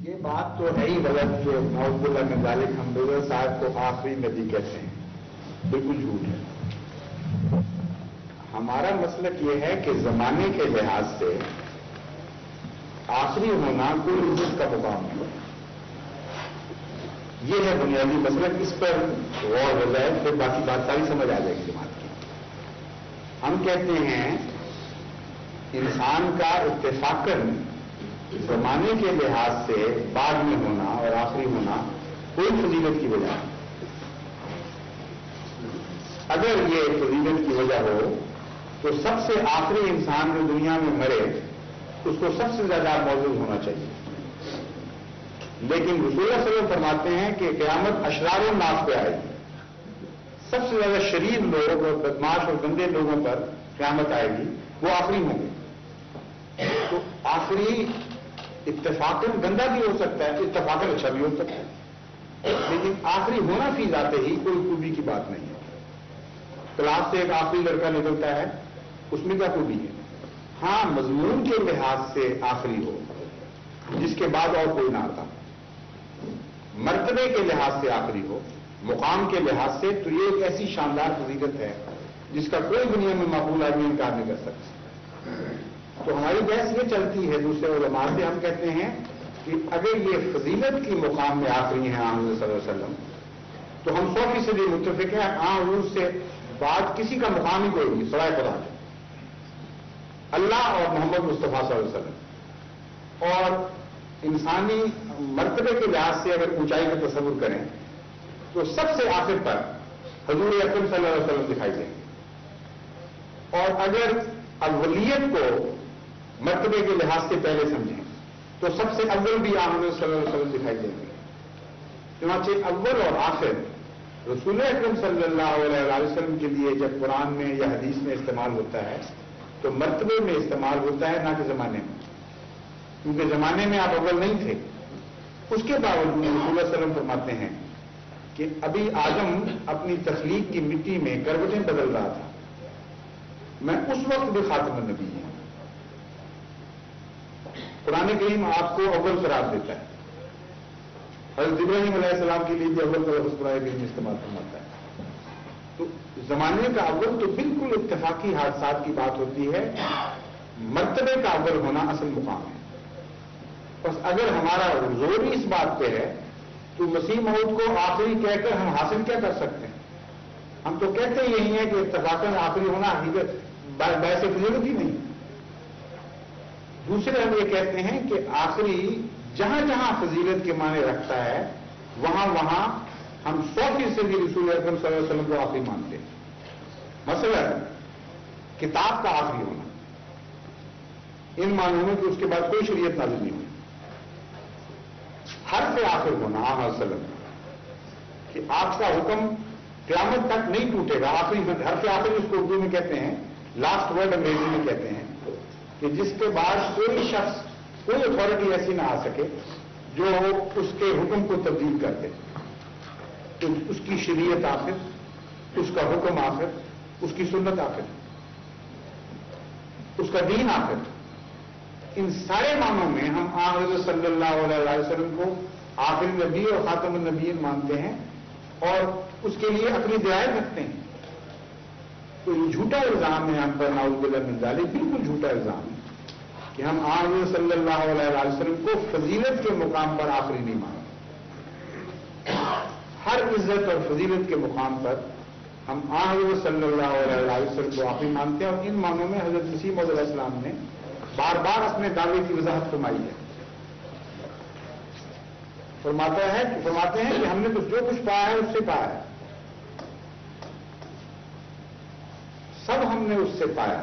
یہ بات تو ہے ہی غلط کہ نعوذ باللہ من ذالک ہم رضا صاحب کو آخری نبی کہتے ہیں، بالکل جھوٹ ہے۔ ہمارا مسلک یہ ہے کہ زمانے کے لحاظ سے آخری ہونا کوئی عزت کا مقام نہیں، یہ ہے بنیادی مسلک۔ اس پر غور ہو جائے پھر باقی بات ساری سمجھ آ جائے گی جماعت کی۔ ہم کہتے ہیں انسان کا اتفاقاً زمانے کے لحاظ سے بعد میں ہونا اور آخری ہونا کوئی فضیلت کی وجہ نہیں۔ اگر یہ فضیلت کی وجہ ہو تو سب سے آخری انسان جو دنیا میں مرے اس کو سب سے زیادہ موجود ہونا چاہیے، لیکن رسول اللہ صلی اللہ علیہ وسلم فرماتے ہیں کہ قیامت اشرار الناس پہ آئے گی، سب سے زیادہ شریر لوگ اور بدماش اور گندے لوگوں پر قیامت آئے گی، وہ آخری ہوں گے۔ تو آخری اتفاقاً گندا بھی ہو سکتا ہے، اتفاقاً اچھا بھی ہو سکتا ہے، لیکن آخری ہونا فی ذاتے ہی کوئی خوبی کی بات نہیں ہے۔ کلاس سے ایک آخری لڑکا نکلتا ہے، اس میں کیا خوبی ہے؟ ہاں مضمون کے لحاظ سے آخری ہو جس کے بعد اور کوئی نہ آتا، مرتبے کے لحاظ سے آخری ہو، مقام کے لحاظ سے، تو یہ ایک ایسی شاندار فضیلت ہے جس کا کوئی دنیا میں معقول آدمی انکار نہیں کر سکتا۔ تو ہماری بحث یہ چلتی ہے دوسرے علماء سے، ہم کہتے ہیں کہ اگر یہ فضیلت کی مقام میں آخری ہیں حضرت صلی اللہ علیہ وسلم تو ہم 100% متفق ہیں حضور سے بعد کسی کا مقام ہی کوئی نہیں سوائے خدا کے، اللہ اور محمد مصطفیٰ صلی اللہ علیہ وسلم۔ اور انسانی مرتبے کے لحاظ سے اگر اونچائی کا تصور کریں تو سب سے آخر پر حضور اکرم صلی اللہ علیہ وسلم دکھائی دیں گے، اور اگر اولیت کو مرتبے کے لحاظ سے پہلے سمجھیں تو سب سے اول بھی حضرت صلی اللہ علیہ وسلم دکھائی دیں گے۔ چنانچہ اول اور آخر رسول اکرم صلی اللہ علیہ وسلم کے لیے جب قرآن میں یا حدیث میں استعمال ہوتا ہے تو مرتبے میں استعمال ہوتا ہے، نہ کہ زمانے میں، کیونکہ زمانے میں آپ اول نہیں تھے۔ اس کے باوجود رسول اللہ صلی اللہ علیہ وسلم فرماتے ہیں کہ ابھی آدم اپنی تخلیق کی مٹی میں کروٹیں بدل رہا تھا، میں اس وقت بھی خاتم النبی ہوں۔ قرآن کریم آپ کو اول قرار دیتا ہے، حضرت ابراہیم علیہ السلام کے لیے بھی اول کا لفظ قرآن کریم استعمال فرماتا ہے۔ تو زمانے کا اول تو بالکل اتفاقی حادثات کی بات ہوتی ہے، مرتبے کا اول ہونا اصل مقام ہے۔ بس اگر ہمارا زور ہی اس بات پہ ہے تو مسیح موعود کو آخری کہہ کر ہم حاصل کیا کر سکتے ہیں؟ ہم تو کہتے یہی ہیں کہ اتفاقاً آخری ہونا حقیقت باعث فضیلت ہی نہیں۔ دوسرے ہم یہ کہتے ہیں کہ آخری جہاں جہاں فضیلت کے معنی رکھتا ہے وہاں وہاں ہم 100% رسول اکرم صلی اللہ علیہ وسلم کو آخری مانتے ہیں۔ مثلا کتاب کا آخری ہونا، ان معنوں میں کہ اس کے بعد کوئی شریعت نازل نہیں ہوئی۔ حرف آخر ہونا علیہ وسلم کہ آپ کا حکم قیامت تک نہیں ٹوٹے گا، آخری حرف آخر اس کو اردو میں کہتے ہیں، لاسٹ ورڈ انگریزی میں کہتے ہیں، کہ جس کے بعد کوئی شخص کوئی اتھارٹی ایسی نہ آ سکے جو اس کے حکم کو تبدیل کر دے۔ تو اس کی شریعت آخر، اس کا حکم آخر، اس کی سنت آخر، اس کا دین آخر، ان سارے معنوں میں ہم حضرت صلی اللہ علیہ وسلم کو آخری نبی اور خاتم النبیین مانتے ہیں اور اس کے لیے اپنی دعائیں رکھتے ہیں۔ تو یہ جھوٹا الزام ہے ہم پر، نعوذ باللہ من ذالک، بالکل جھوٹا الزام ہے کہ ہم حضرت صلی اللہ علیہ وسلم کو فضیلت کے مقام پر آخری نہیں مانتے۔ ہر عزت اور فضیلت کے مقام پر ہم حضرت صلی اللہ علیہ وسلم کو آخری مانتے ہیں، اور ان معنوں میں حضرت مسیح موعود علیہ السلام نے بار بار اپنے دعوے کی وضاحت فرمائی ہے۔ فرماتے ہیں کہ ہم نے تو جو کچھ پایا ہے اس سے پایا ہے، سب ہم نے اس سے پایا،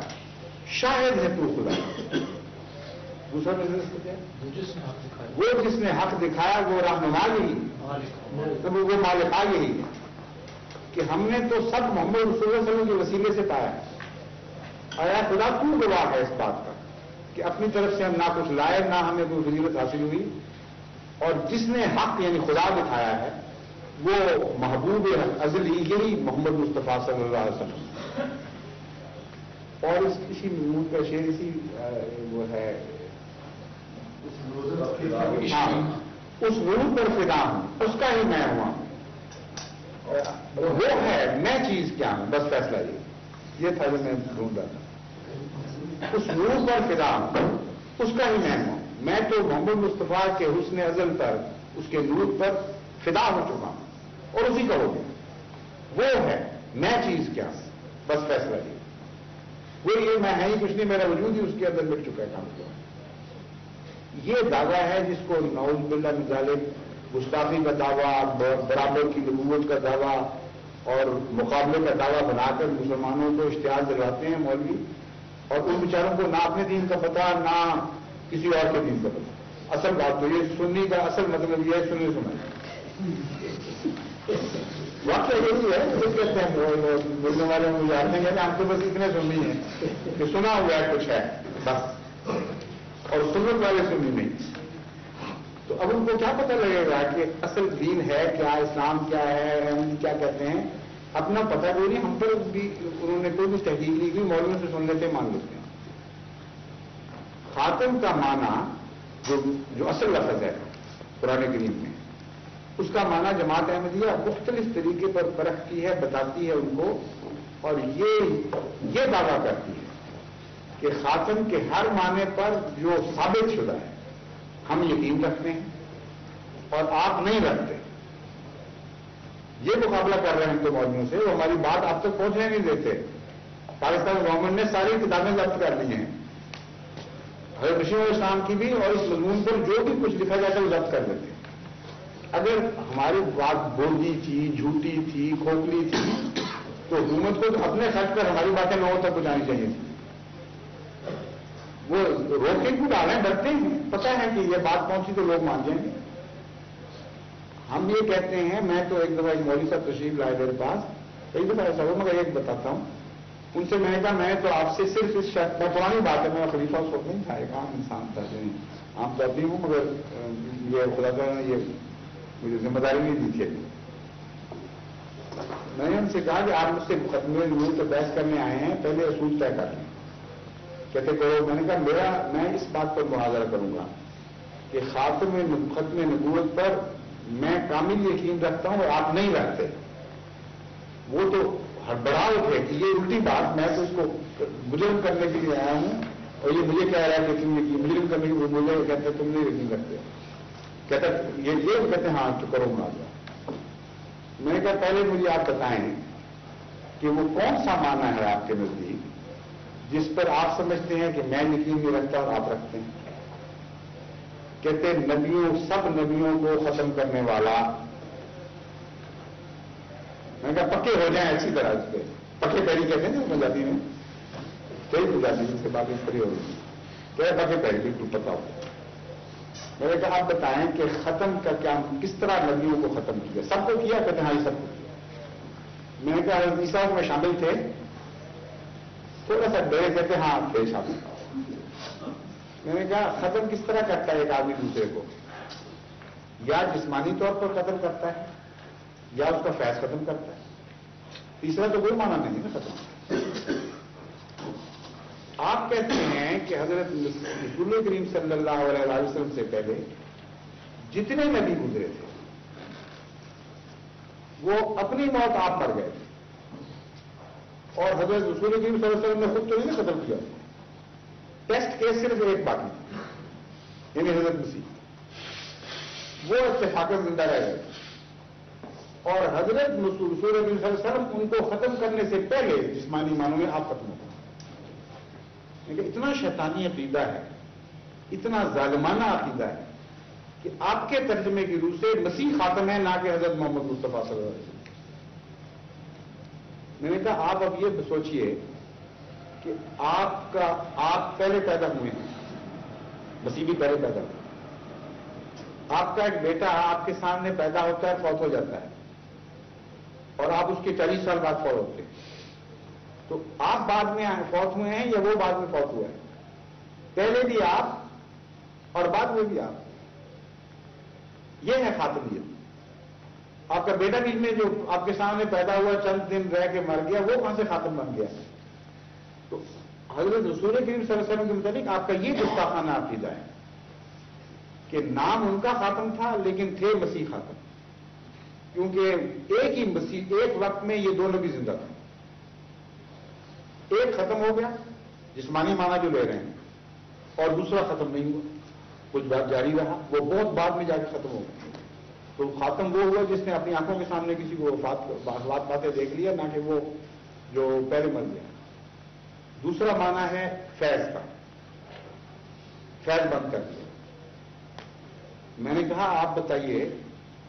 شاہد ہے تو خدا۔ دوسرا بزنس کیا ہے؟ وہ جس نے حق دکھایا وہ رہنما یہی، وہ مالکا یہی ہے کہ ہم نے تو سب محمد رسول اللہ صلی اللہ علیہ وسلم کے وسیلے سے پایا ہے۔ آیا خدا تو گواہ ہے اس بات کا کہ اپنی طرف سے ہم نہ کچھ لائے، نہ ہمیں کوئی فضیلت حاصل ہوئی، اور جس نے حق یعنی خدا دکھایا ہے وہ محبوب ازلی یہی محمد مصطفیٰ صلی اللہ علیہ وسلم۔ اور اسی ملک کا شعر، اسی وہ ہے ہاں اس نور پر فدا ہوں، اس کا ہی میں ہوا ہوں، وہ ہے میں چیز کیا ہوں، بس فیصلہ یہ تھا جو میں ڈھونڈ رہا تھا. اس نور پر فدا ہوں، اس کا ہی میں ہوں. میں تو محمد مصطفیٰ کے حسن ازل پر اس کے نور پر فدا ہو چکا ہوں اور اسی کا ہو گیا. وہ ہے میں چیز کیا ہوں، بس فیصلہ وہ یہ میں ہے ہی کچھ نہیں، میرا وجود ہی اس کے اندر مل چکا ہے کام کیا. یہ دعویٰ ہے جس کو نعوذ باللہ من ذالک گستاخی کا دعویٰ، برابر کی نبوت کا دعویٰ اور مقابلے کا دعویٰ بنا کر مسلمانوں کو اشتہار دلواتے ہیں مولوی، اور ان بیچاروں کو نہ اپنے دین کا پتہ نہ کسی اور کے دین کا پتہ. اصل بات تو یہ سنی کا اصل مطلب یہ ہے سنی سنا واقعہ یہی ہے. وہ کہتے ہیں بولنے والے مجھے جانتے ہیں کہ ہم تو بس اتنے سننی ہیں کہ سنا ہوا ہے کچھ ہے بس، اور سنت والے سننی نہیں. تو اب ان کو کیا پتہ لگے گا کہ اصل دین ہے کیا، اسلام کیا ہے، ہم کیا کہتے ہیں، اپنا پتہ کوئی نہیں. ہم پر بھی انہوں نے کوئی بھی تحقیق نہیں کی، مولویوں سے سن لیتے مان لیتے ہیں. خاتم کا معنی جو اصل لفظ ہے قرآن کریم میں، اس کا معنی جماعت احمدیہ مختلف طریقے پر پرکھتی ہے، بتاتی ہے ان کو، اور یہ دعویٰ کرتی ہے کہ خاتم کے ہر معنی پر جو ثابت شدہ ہے ہم یقین رکھتے ہیں اور آپ نہیں رکھتے. یہ مقابلہ کر رہے ہیں ہم تو مولویوں سے، وہ ہماری بات آپ تک پہنچنے نہیں دیتے. پاکستان گورنمنٹ نے ساری کتابیں ضبط کر لی ہیں، حضرت مسیح علیہ السلام کی بھی، اور اس مضمون پر جو بھی کچھ لکھا جاتا ہے وہ ضبط کر دیتے ہیں. اگر ہماری بات بولی تھی، جھوٹی تھی، کھوکھلی تھی، تو حکومت کو اپنے خرچ پر ہماری باتیں لوگوں تک پہنچانی چاہیے تھی. وہ روکے کو ڈالیں، ڈرتے ہیں، پتہ ہے کہ یہ بات پہنچی تو لوگ مان جائیں گے. ہم یہ کہتے ہیں، میں تو ایک دفعہ ایک مولوی صاحب تشریف لائے میرے پاس، ایک دفعہ ایسا ہوا، مگر ایک بتاتا ہوں. ان سے میں نے کہا میں تو آپ سے صرف اس شرط، میں پرانی بات ہے، میں خلیفہ اس وقت نہیں تھا، ایک عام انسان تھا، عام طبی ہوں، مگر یہ خدا تعالیٰ نے یہ مجھے ذمہ داری نہیں دی تھی. میں نے ان سے کہا کہ آپ مجھ سے مقدمے نور پہ بحث کرنے آئے ہیں، پہلے اصول طے کر لیں. کہتے کرو. میں نے کہا میں اس بات پر محاذرہ کروں گا کہ ختم نبوت پر میں کامل یقین رکھتا ہوں اور آپ نہیں رکھتے. وہ تو ہڑبڑا اٹھے کہ یہ الٹی بات، میں تو اس کو مجرم کرنے کے لیے آیا ہوں اور یہ مجھے کہہ رہا ہے کہ تم نے مجرم کرنے کے لیے مجھے کہتے تم نہیں یقین رکھتے. کہتا یہ کہتے ہاں تو کرو مناظرہ. میں نے کہا پہلے مجھے آپ بتائیں کہ وہ کون سا معنی ہے آپ کے نزدیک جس پر آپ سمجھتے ہیں کہ میں یقین نہیں رکھتا اور آپ رکھتے ہیں. کہتے نبیوں، سب نبیوں کو ختم کرنے والا. میں نے کہا پکے ہو جائیں اچھی طرح اس پہ، پکے پیری کہتے ہیں نا مجاتی میں، کئی مجاتی اس کے بعد اس پر ہی ہو گئی کہ پکے پیری بالکل پتا ہو. میں نے کہا آپ بتائیں کہ ختم کا کیا، کس طرح نبیوں کو ختم کیا؟ سب کو کیا؟ کہتے ہیں سب کو کیا. میں نے کہا حضرت عیسیٰ میں شامل تھے؟ تھوڑا سا ڈرے، کہتے ہاں تھے شامل. میں نے کہا ختم کس طرح کرتا ہے ایک آدمی دوسرے کو؟ یا جسمانی طور پر ختم کرتا ہے یا اس کا فیض ختم کرتا ہے. تیسرا تو کوئی معنی نہیں نا ختم. آپ کہتے ہیں کہ حضرت رسول کریم صلی اللہ علیہ وسلم سے پہلے جتنے نبی گزرے تھے وہ اپنی موت آپ مر گئے تھے، اور حضرت رسول کریم صلی اللہ علیہ وسلم نے خود تو نہیں ختم کیا. ٹیسٹ کیس صرف ایک باقی تھا، یعنی حضرت مسیح، وہ اتفاقاً زندہ رہ گئے. اور حضرت رسول کریم صلی اللہ علیہ وسلم ان کو ختم کرنے سے پہلے جسمانی معنوں میں آپ ختم ہو گئے. لیکن اتنا شیطانی عقیدہ ہے، اتنا ظالمانہ عقیدہ ہے کہ آپ کے ترجمے کی روح سے مسیح خاتم ہے، نہ کہ حضرت محمد مصطفیٰ صلی اللہ علیہ وسلم. میں نے کہا آپ اب یہ سوچئے کہ آپ پہلے پیدا ہوئے ہیں، مسیح بھی پہلے پیدا ہوئے. آپ کا ایک بیٹا آپ کے سامنے پیدا ہوتا ہے، فوت ہو جاتا ہے، اور آپ اس کے 40 سال بعد فوت ہوتے ہیں. تو آپ بعد میں فوت ہوئے ہیں یا وہ بعد میں فوت ہوا ہے؟ پہلے بھی آپ اور بعد میں بھی آپ. یہ ہے خاتمیت. آپ کا بیٹا بھی میں جو آپ کے سامنے پیدا ہوا، چند دن رہ کے مر گیا، وہ کہاں سے خاتم بن گیا؟ تو حضرت رسول کریم صلی اللہ علیہ وسلم کے متعلق آپ کا یہ گستاخانہ عقیدہ ہے. کہ نام ان کا خاتم تھا لیکن تھے مسیح خاتم، کیونکہ ایک ہی مسیح، ایک وقت میں یہ دو نبی زندہ تھے. ایک ختم ہو گیا جسمانی معنی جو لے رہے ہیں، اور دوسرا ختم نہیں ہوا، کچھ بات جاری رہا، وہ بہت بعد میں جا کے ختم ہو گیا. تو خاتم وہ ہوا جس نے اپنی آنکھوں کے سامنے کسی کو وفات پاتے دیکھ لیا، نہ کہ وہ جو پہلے مر گیا. دوسرا معنی ہے فیض کا، فیض بند کر دیا. میں نے کہا آپ بتائیے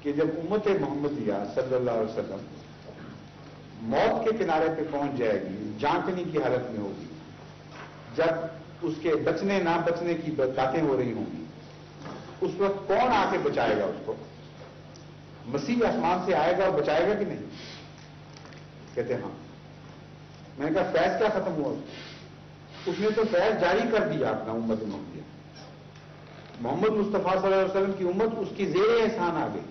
کہ جب امت محمدیہ صلی اللہ علیہ وسلم موت کے کنارے پہ پہنچ جائے گی، جانچنے کی حالت میں ہوگی، جب اس کے بچنے نہ بچنے کی باتیں ہو رہی ہوں گی، اس وقت کون آ کے بچائے گا اس کو؟ مسیح آسمان سے آئے گا اور بچائے گا کہ نہیں؟ کہتے ہاں. میں نے کہا فیض کیا ختم ہوا؟ اس نے تو فیض جاری کر دیا اپنا امت محمدیہ. محمد مصطفیٰ صلی اللہ علیہ وسلم کی امت اس کی زیر احسان آ گئی.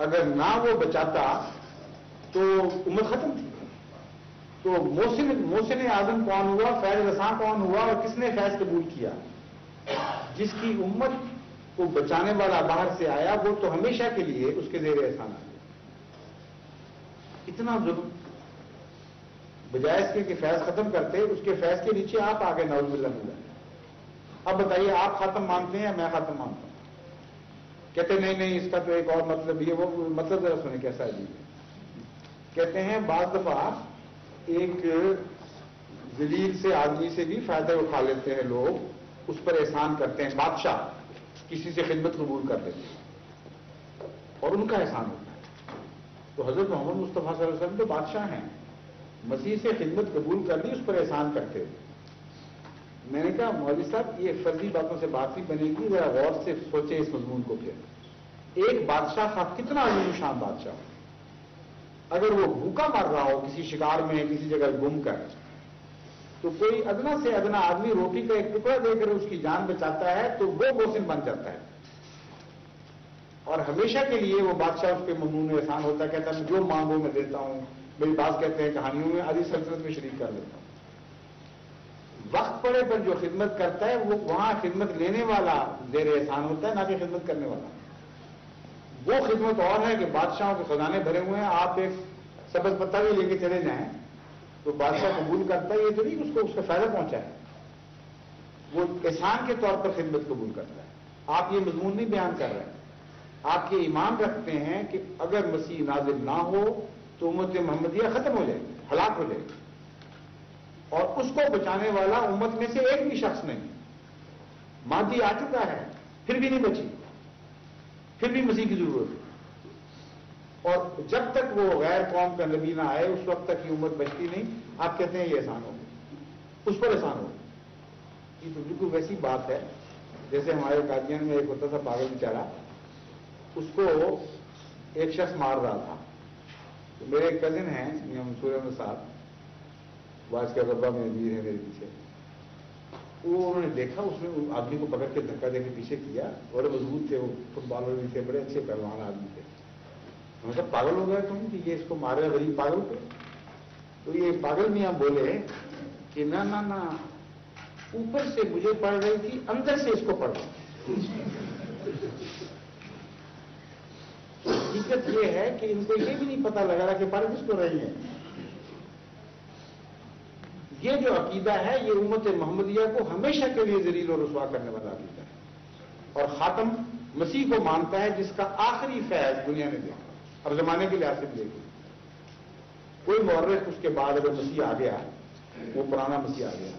اگر نہ وہ بچاتا تو امت ختم تھی. تو محسن اعظم کون ہوا، فیض رساں کون ہوا، اور کس نے فیض قبول کیا؟ جس کی امت کو بچانے والا باہر سے آیا، وہ تو ہمیشہ کے لیے اس کے زیر احسان آ گیا. اتنا ظلم، بجائے اس کے کہ فیض ختم کرتے، اس کے فیض کے نیچے آپ آگے نعوذ باللہ مل جائیں. اب بتائیے آپ خاتم مانتے ہیں یا میں خاتم مانتا ہوں؟ کہتے نہیں اس کا تو ایک اور مطلب یہ، وہ مطلب ذرا سنیں کیسا ہے جی. کہتے ہیں بعض دفعہ ایک ذلیل سے آدمی سے بھی فائدہ اٹھا لیتے ہیں لوگ، اس پر احسان کرتے ہیں. بادشاہ کسی سے خدمت قبول کر لیتے ہیں اور ان کا احسان ہوتا ہے. تو حضرت محمد مصطفیٰ صلی اللہ علیہ وسلم تو بادشاہ ہیں، مسیح سے خدمت قبول کر لی، اس پر احسان کرتے ہوئے. میں نے کہا مولوی صاحب یہ فرضی باتوں سے بات نہیں بنے گی، ذرا غور سے سوچے اس مضمون کو. پھر ایک بادشاہ کا کتنا عظیم شان بادشاہ ہو، اگر وہ بھوکا مر رہا ہو کسی شکار میں کسی جگہ گم کر، تو کوئی ادنا سے ادنا آدمی روٹی کا ایک ٹکڑا دے کر اس کی جان بچاتا ہے تو وہ محسن بن جاتا ہے، اور ہمیشہ کے لیے وہ بادشاہ اس پہ ممنون احسان ہوتا ہے. کہتا ہے جو مانگو میں دیتا ہوں. میری بات کہتے ہیں کہانیوں میں آدھی سلطنت میں شریک کر لیتا ہوں. وقت پڑے پر جو خدمت کرتا ہے وہ وہاں خدمت لینے والا زیر احسان ہوتا ہے، نہ کہ خدمت کرنے والا. وہ خدمت اور ہے کہ بادشاہوں کے خزانے بھرے ہوئے ہیں، آپ ایک سبز پتہ بھی لے کے چلے جائیں تو بادشاہ قبول کرتا ہے. یہ تو نہیں اس کو اس کا فائدہ پہنچا ہے، وہ احسان کے طور پر خدمت قبول کرتا ہے. آپ یہ مضمون نہیں بیان کر رہے ہیں. آپ یہ ایمان رکھتے ہیں کہ اگر مسیح نازل نہ ہو تو امت محمدیہ ختم ہو جائے گی، ہلاک ہو جائے گی، اور اس کو بچانے والا امت میں سے ایک بھی شخص نہیں. مادی آ چکا ہے پھر بھی نہیں بچی، پھر بھی مسیح کی ضرورت ہے. اور جب تک وہ غیر قوم کا نبی نہ آئے اس وقت تک یہ امت بچتی نہیں. آپ کہتے ہیں یہ احسان ہوگا، اس پر احسان ہوگا. یہ تو بالکل ویسی بات ہے جیسے ہمارے قادیان میں ایک ہوتا تھا پاگل بیچارہ، اس کو ایک شخص مار رہا تھا. تو میرے ایک کزن ہیں میاں منصور احمد صاحب، وہ آج کے ربا میں امیر ہے میرے پیچھے. وہ انہوں نے دیکھا، اس نے آدمی کو پکڑ کے دھکا دے کے پیچھے کیا، بڑے مضبوط تھے، وہ فٹ بالر بھی تھے، بڑے اچھے پہلوان آدمی تھے. میں نے کہا پاگل ہو گئے تم کہ یہ اس کو مارے غریب پاگل کو؟ تو یہ پاگل میاں بولے کہ نہ اوپر سے مجھے پڑ رہی تھی، اندر سے اس کو پڑ رہی. حقیقت یہ ہے کہ ان کو یہ بھی نہیں پتا لگا رہا کہ پڑھ کس کو رہی ہیں. یہ جو عقیدہ ہے یہ امت محمدیہ کو ہمیشہ کے لیے ذلیل اور رسوا کرنے والا عقیدہ ہے. اور خاتم مسیح کو مانتا ہے جس کا آخری فیض دنیا نے دیا اور زمانے کے لحاظ سے بھی دیکھی. کوئی مورخ اس کے بعد اگر مسیح آ گیا، وہ پرانا مسیح آ گیا،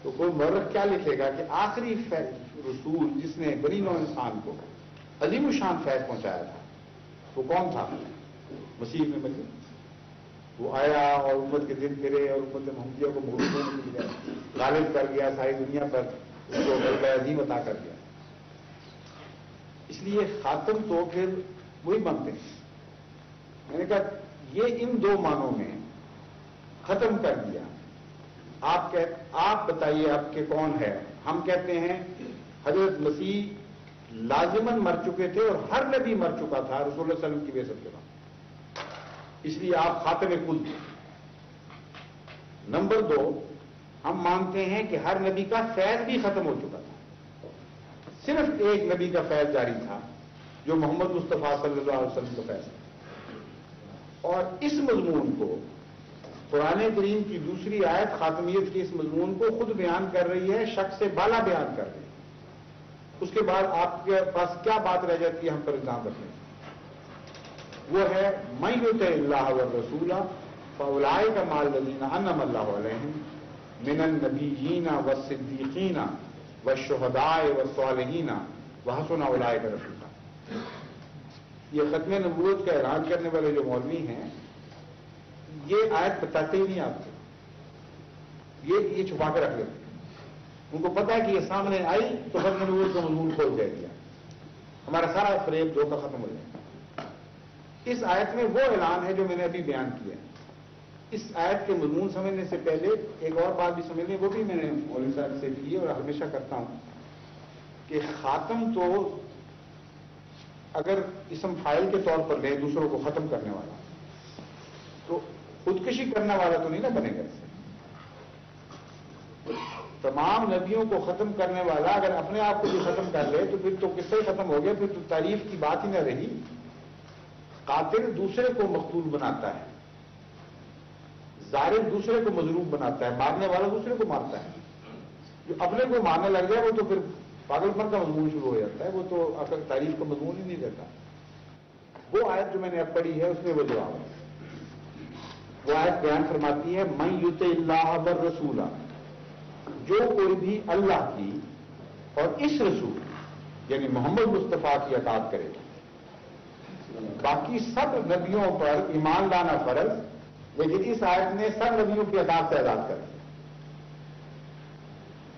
تو کوئی مورخ کیا لکھے گا کہ آخری رسول جس نے بنی نوع انسان کو عظیم الشان فیض پہنچایا تھا وہ کون تھا؟ مسیح میں مجھے وہ آیا اور امت کے دن پھرے اور امت محمدیہ کو مغلوب غالب کر گیا ساری دنیا پر، اس کو غلبہ عظیم عطا کر دیا. اس لیے خاتم تو پھر وہی بنتے ہیں. میں نے کہا یہ ان دو معنوں میں ختم کر دیا. آپ بتائیے اب کہ کون ہے؟ ہم کہتے ہیں حضرت مسیح لازماً مر چکے تھے اور ہر نبی مر چکا تھا رسول اللہ صلی اللہ علیہ وسلم کی بعثت کے بعد، اس لیے آپ خاتم کل تھے. نمبر 2، ہم مانتے ہیں کہ ہر نبی کا فیض بھی ختم ہو چکا تھا. صرف ایک نبی کا فیض جاری تھا جو محمد مصطفیٰ صلی اللہ علیہ وسلم کا فیض تھا، اور اس مضمون کو قرآن کریم کی دوسری آیت خاتمیت کے اس مضمون کو خود بیان کر رہی ہے، شک سے بالا بیان کر رہی ہے۔ اس کے بعد آپ کے پاس کیا بات رہ جاتی ہے ہم پر الزام رکھنے کی؟ وہ ہے من یطع اللہ والرسول فاولئک مع الذین انعم اللہ علیہم من النبیین والصدیقین والشہداء والصالحین وحسن اولئک رفیقا۔ یہ ختم نبوت کا اعلان کرنے والے جو مولوی ہیں یہ آیت بتاتے ہی نہیں آپ کو، یہ چھپا کے رکھ لیتے ہیں۔ ان کو پتا ہے کہ یہ سامنے آئی تو ختم نبوت کا مضمون کھول دے دیا، ہمارا سارا فریب دھوکہ ختم ہو جائے گا۔ اس آیت میں وہ اعلان ہے جو میں نے ابھی بیان کیا ہے۔ اس آیت کے مضمون سمجھنے سے پہلے ایک اور بات بھی سمجھ لیں، وہ بھی میں نے مولوی صاحب سے کی ہے اور ہمیشہ کرتا ہوں کہ خاتم تو اگر اسم فاعل کے طور پر لیں دوسروں کو ختم کرنے والا، تو خودکشی کرنے والا تو نہیں نا بنے گا اس سے۔ تمام نبیوں کو ختم کرنے والا اگر اپنے آپ کو بھی ختم کر لے تو پھر تو قصہ ہی ختم ہو گیا، پھر تو تعریف کی بات ہی نہ رہی۔ قاتل دوسرے کو مقتول بناتا ہے، ظالم دوسرے کو مظلوم بناتا ہے، مارنے والا دوسرے کو مارتا ہے۔ جو اپنے کو مارنے لگ جائے وہ تو پھر پاگل پن کا مضمون شروع ہو جاتا ہے، وہ تو اصل تعریف کا مضمون ہی نہیں رہتا۔ وہ آیت جو میں نے اب پڑھی ہے اس میں وہ جواب ہے۔ وہ آیت بیان فرماتی ہے من یطع اللہ والرسول، جو کوئی بھی اللہ کی اور اس رسول یعنی محمد مصطفیٰ کی اطاعت کرے گا۔ باقی سب نبیوں پر ایمان لانا فرض، لیکن اس آیت نے سب نبیوں کی اطاعت سے آزاد کر دیا۔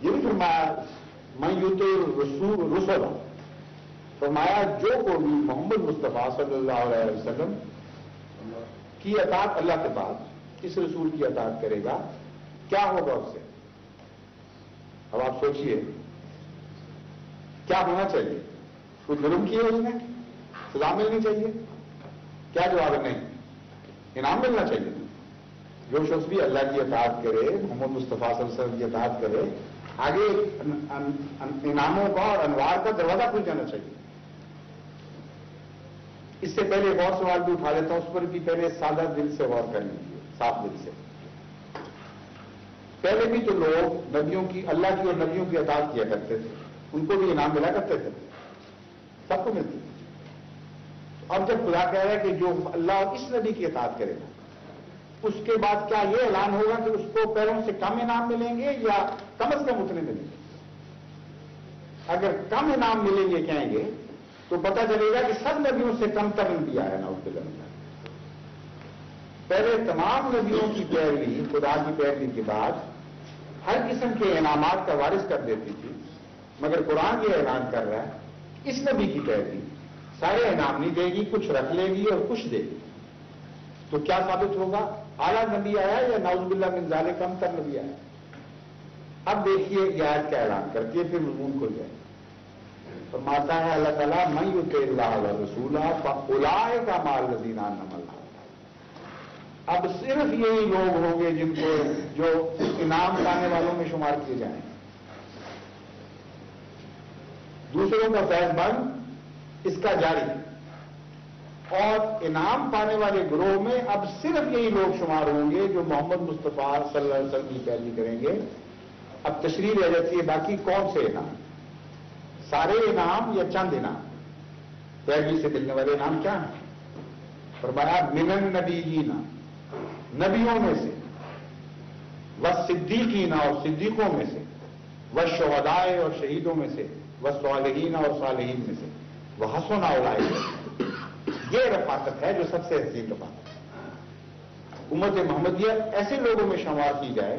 یہ بھی فرمایا من یطع الرسول، فرمایا جو کوئی بھی محمد مصطفیٰ صلی اللہ علیہ وسلم کی اطاعت اللہ کے بعد اس رسول کی اطاعت کرے گا، کیا ہوگا اس سے؟ اب آپ سوچئے کیا ہونا چاہیے؟ کوئی جرم کیا اس نے؟ سزا ملنی چاہیے؟ کیا جواب ہے؟ نہیں، انعام ملنا چاہیے۔ جو شخص بھی اللہ کی اطاعت کرے، محمد مصطفیٰ صلی اللہ علیہ وسلم کی اطاعت کرے، آگے انعاموں کا اور انوار کا دروازہ کھل جانا چاہیے۔ اس سے پہلے ایک اور سوال بھی اٹھا لیتا ہوں، اس پر بھی پہلے سادہ دل سے غور کر لیجیے، صاف دل سے۔ پہلے بھی تو لوگ نبیوں کی، اللہ کی اور نبیوں کی اطاعت کیا کرتے تھے، ان کو بھی انعام ملا کرتے تھے، سب کو ملتی تھی۔ اب جب خدا کہہ رہا ہے کہ جو اللہ اور اس نبی کی اطاعت کرے گا، اس کے بعد کیا یہ اعلان ہوگا کہ اس کو پیروں سے کم انعام ملیں گے یا کم از کم اتنے ملیں گے؟ اگر کم انعام ملیں گے کہیں گے تو پتہ چلے گا کہ سب نبیوں سے کم تر انبیاء ہے نعوذ باللہ۔ پہلے تمام نبیوں کی پیروی، خدا کی پیروی کے بعد ہر قسم کے انعامات کا وارث کر دیتی تھی، مگر قرآن یہ اعلان کر رہا ہے اس نبی کی پیروی سارے انعام نہیں دے گی، کچھ رکھ لے گی اور کچھ دے گی۔ تو کیا ثابت ہوگا؟ اعلیٰ نبی آیا یا نعوذ باللہ من ذالک کم تر نبی آیا؟ اب دیکھیے یہ آیت کا اعلان کرتی ہے، پھر مضمون کھل جائے۔ فرماتا ہے اللہ تعالیٰ من یطع اللہ والرسول فاولئک مع الذین انعم اللہ۔ اب صرف یہی لوگ ہوں گے جن کو جو انعام پانے والوں میں شمار کیے جائیں۔ دوسروں کا فیض بند اس کا جاری، اور انعام پانے والے گروہ میں اب صرف یہی لوگ شمار ہوں گے جو محمد مصطفیٰ صلی اللہ علیہ وسلم کی پیروی کریں گے۔ اب تشریح رہ جاتی ہے باقی کون سے انعام، سارے انعام یا چند انعام؟ پیروی سے ملنے والے انعام کیا ہیں؟ فرمایا من النبیین، نبیوں میں سے، والصدیقین اور صدیقوں میں سے، والشہداء اور شہیدوں میں سے، والصالحین اور صالحین میں سے، وحسن اولئک، یہ رفاقت ہے جو سب سے حسین رفاقت ہے۔ امت محمدیہ ایسے لوگوں میں شمار کی جائے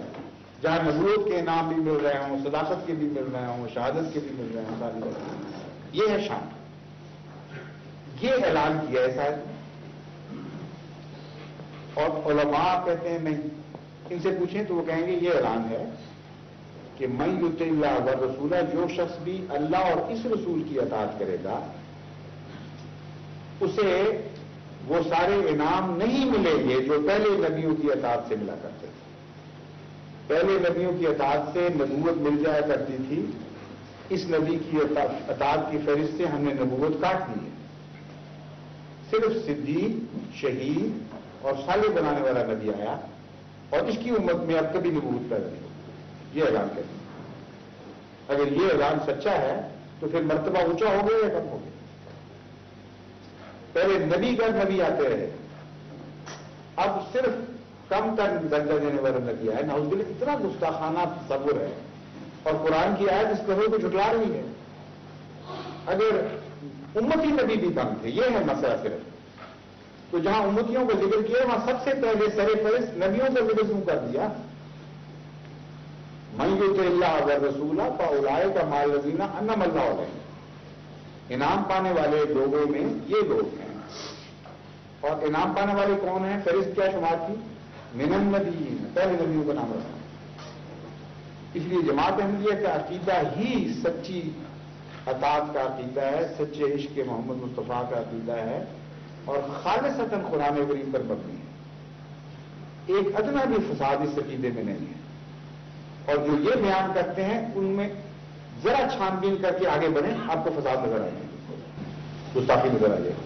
جہاں نبوت کے انعام بھی مل رہے ہوں، صداقت کے بھی مل رہے ہوں، شہادت کے بھی مل رہے ہوں، ساری بات یہ ہے شان۔ یہ اعلان کیا ہے صاحب، اور علماء کہتے ہیں نہیں، ان سے پوچھیں تو وہ کہیں گے یہ اعلان ہے کہ من یطع اللہ والرسول، جو شخص بھی اللہ اور اس رسول کی اطاعت کرے گا اسے وہ سارے انعام نہیں ملیں گے جو پہلے نبیوں کی اطاعت سے ملا کرتے تھے۔ پہلے نبیوں کی اطاعت سے نبوت مل جایا کرتی تھی، اس نبی کی اطاعت کی فہرست سے ہم نے نبوت کاٹ لی ہے. صرف صدیق، شہید اور صالح بنانے والا نبی آیا اور اس کی امت میں اب کبھی نبوت پیدا نہیں ہوگی. یہ اعلان کریں. اگر یہ اعلان سچا ہے تو پھر مرتبہ اونچا ہو گیا یا کم ہو گیا؟ پہلے نبی کا نبی آتے رہے، اب صرف کم تر درجہ دینے والا نبی آئے. نعوذ باللہ، اتنا گستاخانہ تصور ہے. اور قرآن کی آیت اس قدر کو جھٹلا رہی ہے. اگر امتی نبی بھی کم تھے، یہ ہے مسئلہ صرف، تو جہاں امتیوں کا ذکر کیا وہاں سب سے پہلے سر فہرست نبیوں کا ذکر کیوں کر دیا؟ من یطع اللہ والرسول فاولئک مع الذین انعم اللہ علیہم. انعام پانے والے لوگوں میں یہ لوگ ہیں. اور انعام پانے والے کون ہیں؟ فہرست کیا شمار کی؟ من النبیین، پہلے نبیوں کا نام رکھا. اس لیے جماعت احمدیہ کا عقیدہ ہی سچی اطاعت کا عقیدہ ہے، سچے عشق محمد مصطفیٰ کا عقیدہ ہے اور خالصتاً قرآن کریم پر مبنی ہے. ایک ادنا بھی فساد اس عقیدے میں نہیں ہے. اور جو یہ بیان کرتے ہیں ان میں ذرا چھان بین کر کے آگے بڑھیں، آپ کو فساد نظر آئے گا، گستاخی نظر آ جائے گا.